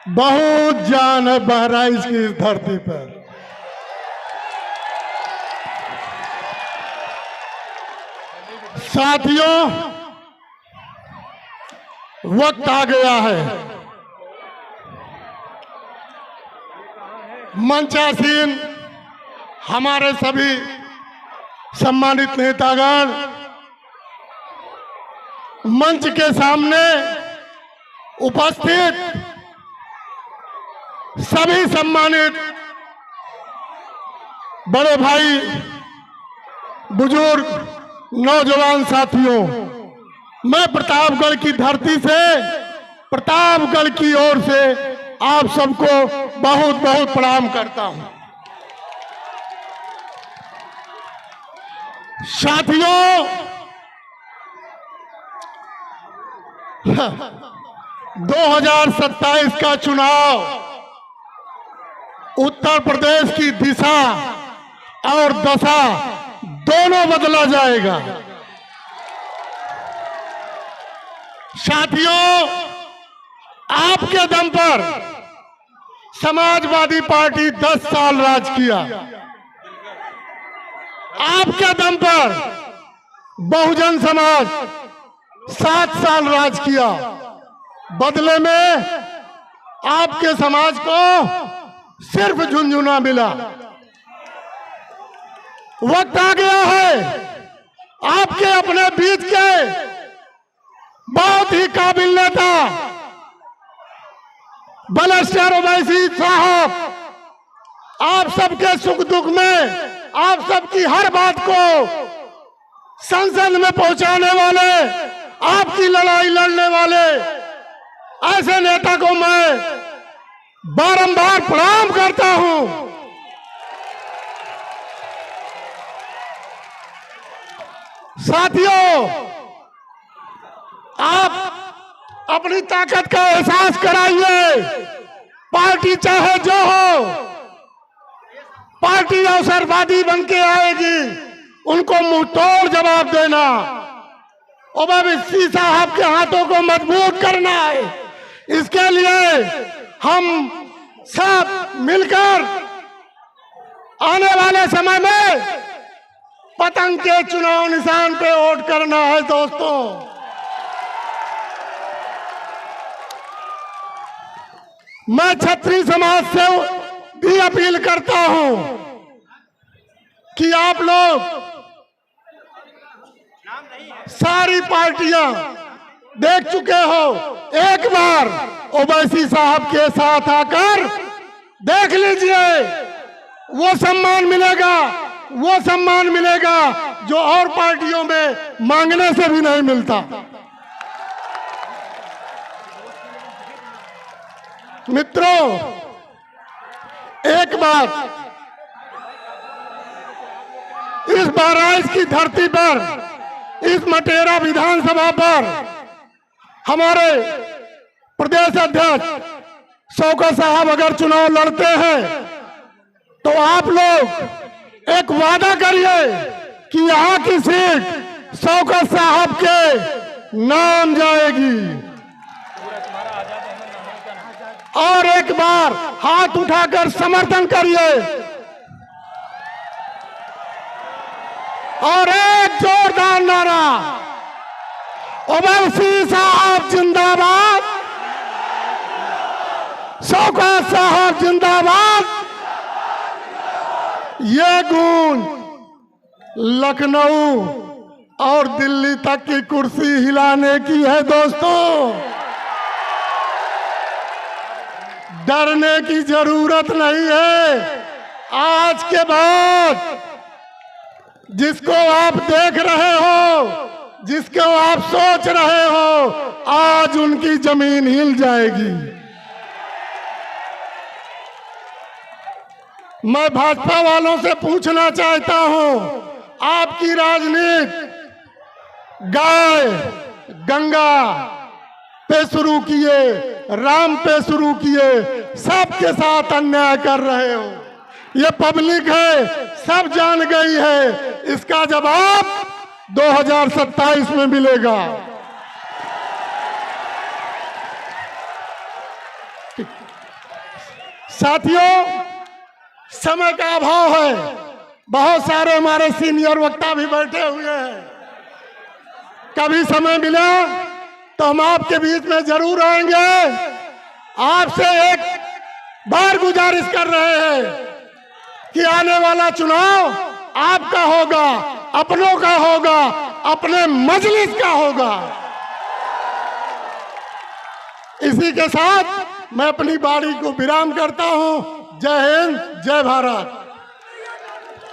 बहुत जान है बहराइच की इस धरती पर। साथियों, वक्त आ गया है मंचासीन हमारे सभी सम्मानित नेतागण मंच के सामने उपस्थित सभी सम्मानित बड़े भाई, बुजुर्ग, नौजवान साथियों, मैं प्रतापगढ़ की धरती से, प्रतापगढ़ की ओर से आप सबको बहुत बहुत प्रणाम करता हूं। साथियों, 2027 का चुनाव उत्तर प्रदेश की दिशा और दशा दोनों बदला जाएगा। साथियों, आपके दम पर समाजवादी पार्टी 10 साल राज किया, आपके दम पर बहुजन समाज 7 साल राज किया। बदले में आपके समाज को सिर्फ झुनझुना मिला। वक्त आ गया है आपके अपने बीच के बहुत ही काबिल नेता बलस्टर ओवैसी साहब, आप सबके सुख दुख में, आप सबकी हर बात को संसद में पहुंचाने वाले, आपकी लड़ाई लड़ने वाले ऐसे नेता को मैं बारंबार प्रणाम करता हूं। साथियों, आप अपनी ताकत का एहसास कराइए। पार्टी चाहे जो हो, पार्टी अवसरवादी बन के आएगी, उनको मुंह तोड़ जवाब देना। ओवैसी साहब के हाथों को मजबूत करना है। इसके लिए हम सब मिलकर आने वाले समय में पतंग के चुनाव निशान पे वोट करना है। दोस्तों, मैं क्षत्रिय समाज से भी अपील करता हूं कि आप लोग सारी पार्टियां देख चुके हो, एक बार ओवैसी साहब के साथ आकर देख लीजिए। वो सम्मान मिलेगा, वो सम्मान मिलेगा जो और पार्टियों में मांगने से भी नहीं मिलता। मित्रों, एक बात, इस बहराइच की धरती पर, इस मटेरा विधानसभा पर हमारे प्रदेश अध्यक्ष शौकत साहब अगर चुनाव लड़ते हैं तो आप लोग एक वादा करिए कि यहाँ की सीट शौकत साहब के नाम जाएगी। और एक बार हाथ उठाकर समर्थन करिए और एक जोरदार नारा, ओवैसी साहब जिंदाबाद, शौकत साहब जिंदाबाद। ये गूंज लखनऊ और दिल्ली तक की कुर्सी हिलाने की है। दोस्तों, डरने की जरूरत नहीं है। आज के बाद जिसको आप देख रहे हो, जिसको आप सोच रहे हो, आज उनकी जमीन हिल जाएगी। मैं भाजपा वालों से पूछना चाहता हूं, आपकी राजनीति गाय गंगा पे शुरू किए, राम पे शुरू किए, सबके साथ अन्याय कर रहे हो। ये पब्लिक है, सब जान गई है। इसका जवाब 2027 में मिलेगा। साथियों, समय का अभाव है, बहुत सारे हमारे सीनियर वक्ता भी बैठे हुए हैं। कभी समय मिला तो हम आपके बीच में जरूर आएंगे। आपसे एक बार गुजारिश कर रहे हैं कि आने वाला चुनाव आपका होगा, अपनों का होगा, अपने मजलिस का होगा। इसी के साथ मैं अपनी बारी को विराम करता हूं। जय हिंद, जय भारत।